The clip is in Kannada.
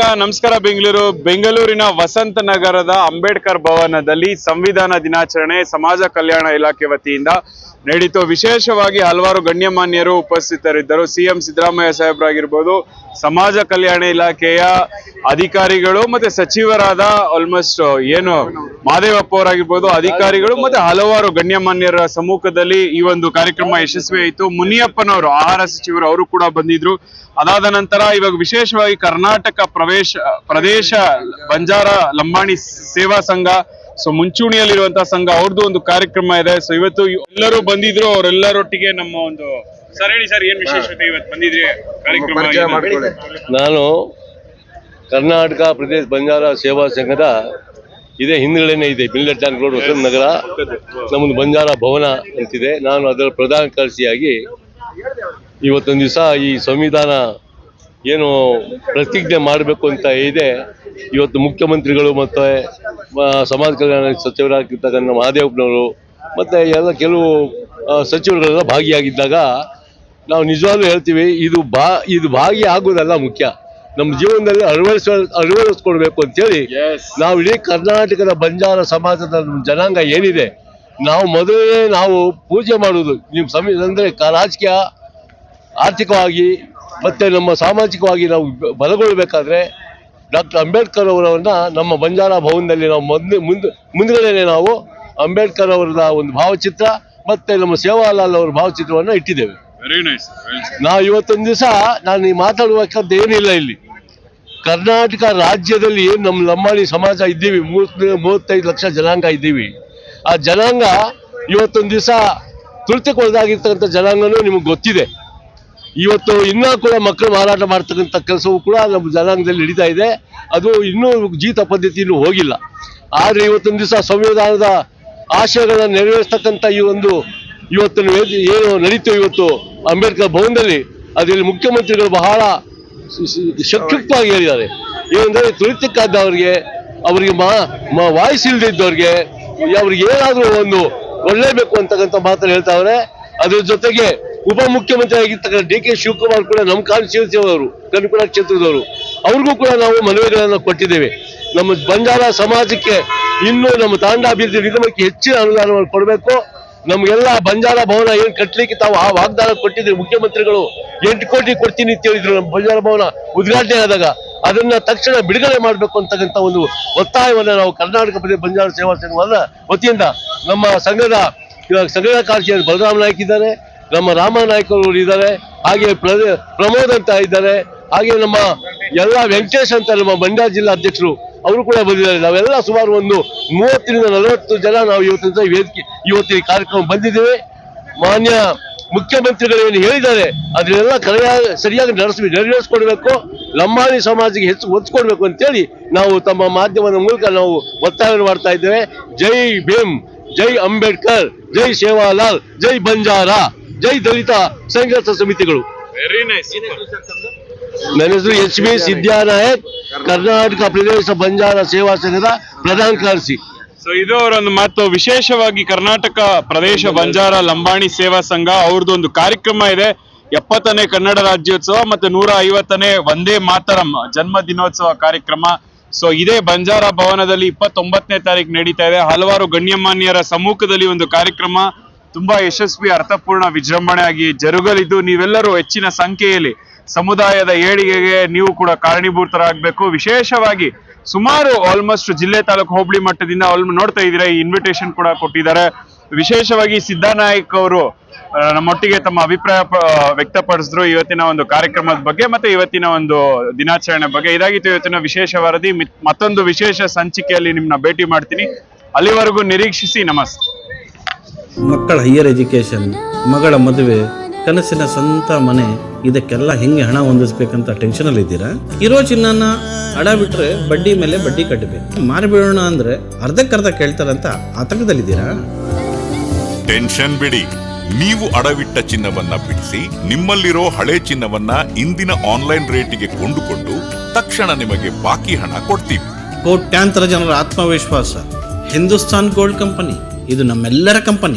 ನಮಸ್ಕಾರ. ಬೆಂಗಳೂರಿನ ವಸಂತ ನಗರದ ಅಂಬೇಡ್ಕರ್ ಭವನದಲ್ಲಿ ಸಂವಿಧಾನ ದಿನಾಚರಣೆ ಸಮಾಜ ಕಲ್ಯಾಣ ಇಲಾಖೆ ವತಿಯಿಂದ ನಡೆಯಿತು. ವಿಶೇಷವಾಗಿ ಹಲವಾರು ಗಣ್ಯಮಾನ್ಯರು ಉಪಸ್ಥಿತರಿದ್ದರು. ಸಿಎಂ ಸಿದ್ದರಾಮಯ್ಯ ಸಾಹೇಬ್ರಾಗಿರ್ಬೋದು, ಸಮಾಜ ಕಲ್ಯಾಣ ಇಲಾಖೆಯ ಅಧಿಕಾರಿಗಳು ಮತ್ತೆ ಸಚಿವರಾದ ಆಲ್ಮೋಸ್ಟ್ ಮಹದೇವಪ್ಪ ಅವರಾಗಿರ್ಬೋದು, ಅಧಿಕಾರಿಗಳು ಮತ್ತೆ ಹಲವಾರು ಗಣ್ಯಮಾನ್ಯರ ಸಮ್ಮುಖದಲ್ಲಿ ಈ ಒಂದು ಕಾರ್ಯಕ್ರಮ ಯಶಸ್ವಿ ಆಯಿತು. ಮುನಿಯಪ್ಪನವರು ಆಹಾರ ಸಚಿವರು ಅವರು ಕೂಡ ಬಂದಿದ್ರು. ಅದಾದ ನಂತರ ಇವಾಗ ವಿಶೇಷವಾಗಿ ಕರ್ನಾಟಕ ಪ್ರದೇಶ ಬಂಜಾರ ಲಂಬಾಣಿ ಸೇವಾ ಸಂಘ, ಸೊ ಮುಂಚೂಣಿಯಲ್ಲಿರುವಂತಹ ಸಂಘ, ಅವ್ರದ್ದು ಒಂದು ಕಾರ್ಯಕ್ರಮ ಇದೆ. ಸೊ ಇವತ್ತು ಎಲ್ಲರೂ ಬಂದಿದ್ರು. ಅವರೆಲ್ಲರೊಟ್ಟಿಗೆ ನಮ್ಮ ಒಂದು ಸರ್ ಹೇಳಿ ಸರ್, ಏನ್ ವಿಶೇಷತೆ ಇವತ್ತು ಬಂದಿದ್ರಿ ಕಾರ್ಯಕ್ರಮ? ನಾನು ಕರ್ನಾಟಕ ಪ್ರದೇಶ ಬಂಜಾರ ಸೇವಾ ಸಂಘದ ಇದೇ ಹಿಂದ್ಗಡೆನೆ ಇದೆ, ಮಿಲ್ಲೆಟ್ ಟ್ಯಾಂಕ್ ರೋಡ್, ವಸಂತ ನಗರ. ನಮ್ಮದು ಬಂಜಾರ ಭವನ ಅಂತಿದೆ. ನಾನು ಅದರ ಪ್ರಧಾನ ಕಾರ್ಯದರ್ಶಿಯಾಗಿ ಇವತ್ತೊಂದು ದಿವಸ ಈ ಸಂವಿಧಾನ ಏನು ಪ್ರತಿಜ್ಞೆ ಮಾಡಬೇಕು ಅಂತ ಇದೆ. ಇವತ್ತು ಮುಖ್ಯಮಂತ್ರಿಗಳು ಮತ್ತು ಸಮಾಜ ಕಲ್ಯಾಣ ಸಚಿವರಾಗಿರ್ತಕ್ಕಂಥ ಮಹದೇವಪ್ಪನವರು ಮತ್ತು ಎಲ್ಲ ಕೆಲವು ಸಚಿವರುಗಳೆಲ್ಲ ಭಾಗಿಯಾಗಿದ್ದಾಗ ನಾವು ನಿಜವಾಗ್ಲೂ ಹೇಳ್ತೀವಿ, ಇದು ಭಾಗಿಯಾಗೋದಲ್ಲ ಮುಖ್ಯ, ನಮ್ಮ ಜೀವನದಲ್ಲಿ ಅಳವಡಿಸ್ಕೊಡ್ಬೇಕು ಅಂತೇಳಿ ನಾವು ಇಡೀ ಕರ್ನಾಟಕದ ಬಂಜಾರ ಸಮಾಜದ ಜನಾಂಗ ಏನಿದೆ, ನಾವು ಮೊದಲೇ ನಾವು ಪೂಜೆ ಮಾಡುವುದು ನಿಮ್ಮ ಅಂದರೆ ರಾಜಕೀಯ, ಆರ್ಥಿಕವಾಗಿ ಮತ್ತು ನಮ್ಮ ಸಾಮಾಜಿಕವಾಗಿ ನಾವು ಬಲಗೊಳ್ಳಬೇಕಾದ್ರೆ ಡಾಕ್ಟರ್ ಅಂಬೇಡ್ಕರ್ ಅವರನ್ನ ನಮ್ಮ ಬಂಜಾರ ಭವನದಲ್ಲಿ ನಾವು ಮುಂದ್ಗಡೆನೆ ನಾವು ಅಂಬೇಡ್ಕರ್ ಅವರ ಒಂದು ಭಾವಚಿತ್ರ ಮತ್ತು ನಮ್ಮ ಸೇವಾಲಾಲ್ ಅವರ ಭಾವಚಿತ್ರವನ್ನು ಇಟ್ಟಿದ್ದೇವೆ. ನಾವು ಇವತ್ತೊಂದು ದಿವಸ ನಾನು ಮಾತಾಡುವಂಥದ್ದು ಏನಿಲ್ಲ. ಇಲ್ಲಿ ಕರ್ನಾಟಕ ರಾಜ್ಯದಲ್ಲಿ ನಮ್ಮ ಲಂಬಾಣಿ ಸಮಾಜ ಇದ್ದೀವಿ, 35 ಲಕ್ಷ ಜನಾಂಗ ಇದ್ದೀವಿ. ಆ ಜನಾಂಗ ಇವತ್ತೊಂದು ದಿವಸ ತುಳಿತಕ್ಕೊಳಗಾಗಿರ್ತಕ್ಕಂಥ ಜನಾಂಗನೂ ನಿಮಗೆ ಗೊತ್ತಿದೆ. ಇವತ್ತು ಇನ್ನೂ ಕೂಡ ಮಕ್ಕಳು ಮಾರಾಟ ಮಾಡ್ತಕ್ಕಂಥ ಕೆಲಸವೂ ಕೂಡ ನಮ್ಮ ಜನಾಂಗದಲ್ಲಿ ನಡೀತಾ ಇದೆ. ಅದು ಇನ್ನೂ ಜೀತ ಪದ್ಧತಿ ಇನ್ನೂ ಹೋಗಿಲ್ಲ. ಆದರೆ ಇವತ್ತೊಂದು ದಿವಸ ಸಂವಿಧಾನದ ಆಶಯಗಳನ್ನು ನೆರವೇರಿಸ್ತಕ್ಕಂಥ ಇವತ್ತು ಏನು ನಡೀತು ಇವತ್ತು ಅಂಬೇಡ್ಕರ್ ಭವನದಲ್ಲಿ, ಅದರಲ್ಲಿ ಮುಖ್ಯಮಂತ್ರಿಗಳು ಬಹಳ ಶಕ್ತಿಯುಕ್ತವಾಗಿ ಹೇಳಿದ್ದಾರೆ. ಏನಂದರೆ ತುಳಿತಕ್ಕಾದವ್ರಿಗೆ, ಅವರಿಗೆ ವಾಯ್ಸ್ ಇಲ್ಲದಿದ್ದವ್ರಿಗೆ, ಅವ್ರಿಗೆ ಏನಾದರೂ ಒಂದು ಒಳ್ಳೇಬೇಕು ಅಂತಕ್ಕಂಥ ಮಾತನ್ನು ಹೇಳ್ತಾವ್ರೆ. ಅದ್ರ ಜೊತೆಗೆ ಉಪಮುಖ್ಯಮಂತ್ರಿ ಆಗಿರ್ತಕ್ಕಂಥ DK ಶಿವಕುಮಾರ್ ಕೂಡ ನಮ್ಮ ಕಾನ್ಸ್ಟಿಟ್ಯೂನ್ಸಿ ಅವರು, ಕನಕಪುರ ಕ್ಷೇತ್ರದವರು, ಅವ್ರಿಗೂ ಕೂಡ ನಾವು ಮನವಿಗಳನ್ನು ಕೊಟ್ಟಿದ್ದೇವೆ. ನಮ್ಮ ಬಂಜಾರ ಸಮಾಜಕ್ಕೆ ಇನ್ನೂ ನಮ್ಮ ತಾಂಡಾಭಿವೃದ್ಧಿ ನಿಗಮಕ್ಕೆ ಹೆಚ್ಚಿನ ಅನುದಾನವನ್ನು ಕೊಡಬೇಕು. ನಮಗೆಲ್ಲ ಬಂಜಾರ ಭವನ ಏನು ಕಟ್ಟಲಿಕ್ಕೆ ತಾವು ಆ ವಾಗ್ದಾನ ಕೊಟ್ಟಿದ್ರು ಮುಖ್ಯಮಂತ್ರಿಗಳು, 8 ಕೋಟಿ ಕೊಡ್ತೀನಿ ಅಂತ ಹೇಳಿದ್ರು. ನಮ್ಮ ಬಂಜಾರ ಭವನ ಉದ್ಘಾಟನೆ ಆದಾಗ ಅದನ್ನ ತಕ್ಷಣ ಬಿಡುಗಡೆ ಮಾಡಬೇಕು ಅಂತಕ್ಕಂಥ ಒಂದು ಒತ್ತಾಯವನ್ನು ನಾವು ಕರ್ನಾಟಕ ಪ್ರದೇಶ ಬಂಜಾರ ಸೇವಾ ಸಂಘದ ವತಿಯಿಂದ ನಮ್ಮ ಸಂಘದ ಕಾರ್ಯದರ್ಶಿ ಬಲರಾಮ ನಾಯ್ಕ ಇದ್ದಾರೆ, ನಮ್ಮ ರಾಮ ನಾಯ್ಕ ಅವರು ಇದ್ದಾರೆ, ಹಾಗೆ ಪ್ರಮೋದ್ ಅಂತ ಇದ್ದಾರೆ, ಹಾಗೆ ನಮ್ಮ ಎಲ್ಲ ವೆಂಕಟೇಶ್ ಅಂತ ನಮ್ಮ ಮಂಡ್ಯ ಜಿಲ್ಲಾ ಅಧ್ಯಕ್ಷರು ಅವರು ಕೂಡ ಬಂದಿದ್ದಾರೆ. ನಾವೆಲ್ಲ ಸುಮಾರು ಒಂದು 30ರಿಂದ 40 ಜನ ನಾವು ಇವತ್ತಿನ ಕಾರ್ಯಕ್ರಮ ಬಂದಿದ್ದೇವೆ. ಮಾನ್ಯ ಮುಖ್ಯಮಂತ್ರಿಗಳು ಏನು ಹೇಳಿದ್ದಾರೆ ಅದನ್ನೆಲ್ಲ ಸರಿಯಾಗಿ ನೆರವೇರಿಸ್ಕೊಡ್ಬೇಕು, ಲಂಬಾಣಿ ಸಮಾಜಕ್ಕೆ ಹೆಚ್ಚು ಒತ್ತು ಕೊಡಬೇಕು ಅಂತೇಳಿ ನಾವು ತಮ್ಮ ಮಾಧ್ಯಮದ ಮೂಲಕ ನಾವು ಒತ್ತಾಯವನ್ನು ಮಾಡ್ತಾ ಇದ್ದೇವೆ. ಜೈ ಭೀಮ್, ಜೈ ಅಂಬೇಡ್ಕರ್, ಜೈ ಸೇವಾಲಾಲ್, ಜೈ ಬಂಜಾರ, ಜೈ ದಲಿತ ಸಂಘರ್ಷ ಸಮಿತಿಗಳು. Very nice. ನನ್ನ ಹೆಸರು HB ಸಿದ್ಧಾನಾಯಕ್, ಕರ್ನಾಟಕ ಪ್ರದೇಶ ಬಂಜಾರ ಸೇವಾ ಸಂಘದ ಪ್ರಧಾನ ಕಾರ್ಯದರ್ಶಿ. ಸೊ ಇದು ಅವರೊಂದು ಮಾತು. ವಿಶೇಷವಾಗಿ ಕರ್ನಾಟಕ ಪ್ರದೇಶ ಬಂಜಾರ ಲಂಬಾಣಿ ಸೇವಾ ಸಂಘ ಅವ್ರದ್ದು ಒಂದು ಕಾರ್ಯಕ್ರಮ ಇದೆ. 70ನೇ ಕನ್ನಡ ರಾಜ್ಯೋತ್ಸವ ಮತ್ತೆ 150ನೇ ವಂದೇ ಮಾತರಂ ಜನ್ಮ ದಿನೋತ್ಸವ ಕಾರ್ಯಕ್ರಮ. ಸೊ ಇದೇ ಬಂಜಾರ ಭವನದಲ್ಲಿ 29ನೇ ತಾರೀಕು ನಡೀತಾ ಇದೆ. ಹಲವಾರು ಗಣ್ಯಮಾನ್ಯರ ಸಮ್ಮುಖದಲ್ಲಿ ಒಂದು ಕಾರ್ಯಕ್ರಮ ತುಂಬಾ ಯಶಸ್ವಿ, ಅರ್ಥಪೂರ್ಣ, ವಿಜೃಂಭಣೆಯಾಗಿ ಜರುಗಲಿದ್ದು ನೀವೆಲ್ಲರೂ ಹೆಚ್ಚಿನ ಸಂಖ್ಯೆಯಲ್ಲಿ ಸಮುದಾಯದ ಏಳಿಗೆಗೆ ನೀವು ಕೂಡ ಕಾರಣೀಭೂತರಾಗಬೇಕು. ವಿಶೇಷವಾಗಿ ಸುಮಾರು ಆಲ್ಮೋಸ್ಟ್ ಜಿಲ್ಲೆ, ತಾಲೂಕು, ಹೋಬಳಿ ಮಟ್ಟದಿಂದ ನೋಡ್ತಾ ಇದ್ದೀರಾ, ಈ ಇನ್ವಿಟೇಷನ್ ಕೂಡ ಕೊಟ್ಟಿದ್ದಾರೆ. ವಿಶೇಷವಾಗಿ ಸಿದ್ಧಾನಾಯಕ್ ಅವರು ನಮ್ಮೊಟ್ಟಿಗೆ ತಮ್ಮ ಅಭಿಪ್ರಾಯ ವ್ಯಕ್ತಪಡಿಸಿದ್ರು ಇವತ್ತಿನ ಒಂದು ಕಾರ್ಯಕ್ರಮದ ಬಗ್ಗೆ ಮತ್ತೆ ಇವತ್ತಿನ ಒಂದು ದಿನಾಚರಣೆ ಬಗ್ಗೆ. ಇದಾಗಿತ್ತು ಇವತ್ತಿನ ವಿಶೇಷ ವರದಿ. ಮತ್ತೊಂದು ವಿಶೇಷ ಸಂಚಿಕೆಯಲ್ಲಿ ನಿಮ್ಮನ್ನ ಭೇಟಿ ಮಾಡ್ತೀನಿ. ಅಲ್ಲಿವರೆಗೂ ನಿರೀಕ್ಷಿಸಿ. ನಮಸ್ತೆ. ಮಕ್ಕಳ ಹೈಯರ್ ಎಜುಕೇಷನ್, ಮಗಳ ಮದುವೆ, ಕನಸಿನ ಸ್ವಂತ ಮನೆ, ಇದಕ್ಕೆಲ್ಲ ಹೆಂಗೆ ಹಣ ಹೊಂದಿಸ್ಬೇಕಂತ ಟೆನ್ಷನಲ್ಲಿ ಇದ್ದೀರಾ? ಇರೋ ಚಿನ್ನನ ಅಡ ಬಿಟ್ರೆ ಬಡ್ಡಿ ಮೇಲೆ ಬಡ್ಡಿ ಕಟ್ಟಬೇಕು. ಮಾರಿಬಿಡೋಣ ಅಂದ್ರೆ ಅರ್ಧಕ್ಕರ್ಧ ಕೇಳ್ತಾರಂತ ಆತಂಕದಲ್ಲಿದ್ದೀರಾ? ಟೆನ್ಷನ್ ಬಿಡಿ, ನೀವು ಅಡವಿಟ್ಟ ಚಿನ್ನವನ್ನ ಬಿಡಿಸಿ ನಿಮ್ಮಲ್ಲಿರೋ ಹಳೆ ಚಿನ್ನವನ್ನ ಇಂದಿನ ಆನ್ಲೈನ್ ರೇಟಿಗೆ ಕೊಂಡುಕೊಂಡು ತಕ್ಷಣ ನಿಮಗೆ ಬಾಕಿ ಹಣ ಕೊಡ್ತೀವಿ. ಕೋಟ್ಯಾಂತರ ಜನರ ಆತ್ಮವಿಶ್ವಾಸ ಹಿಂದೂಸ್ತಾನ್ ಗೋಲ್ಡ್ ಕಂಪನಿ, ಇದು ನಮ್ಮೆಲ್ಲರ ಕಂಪನಿ.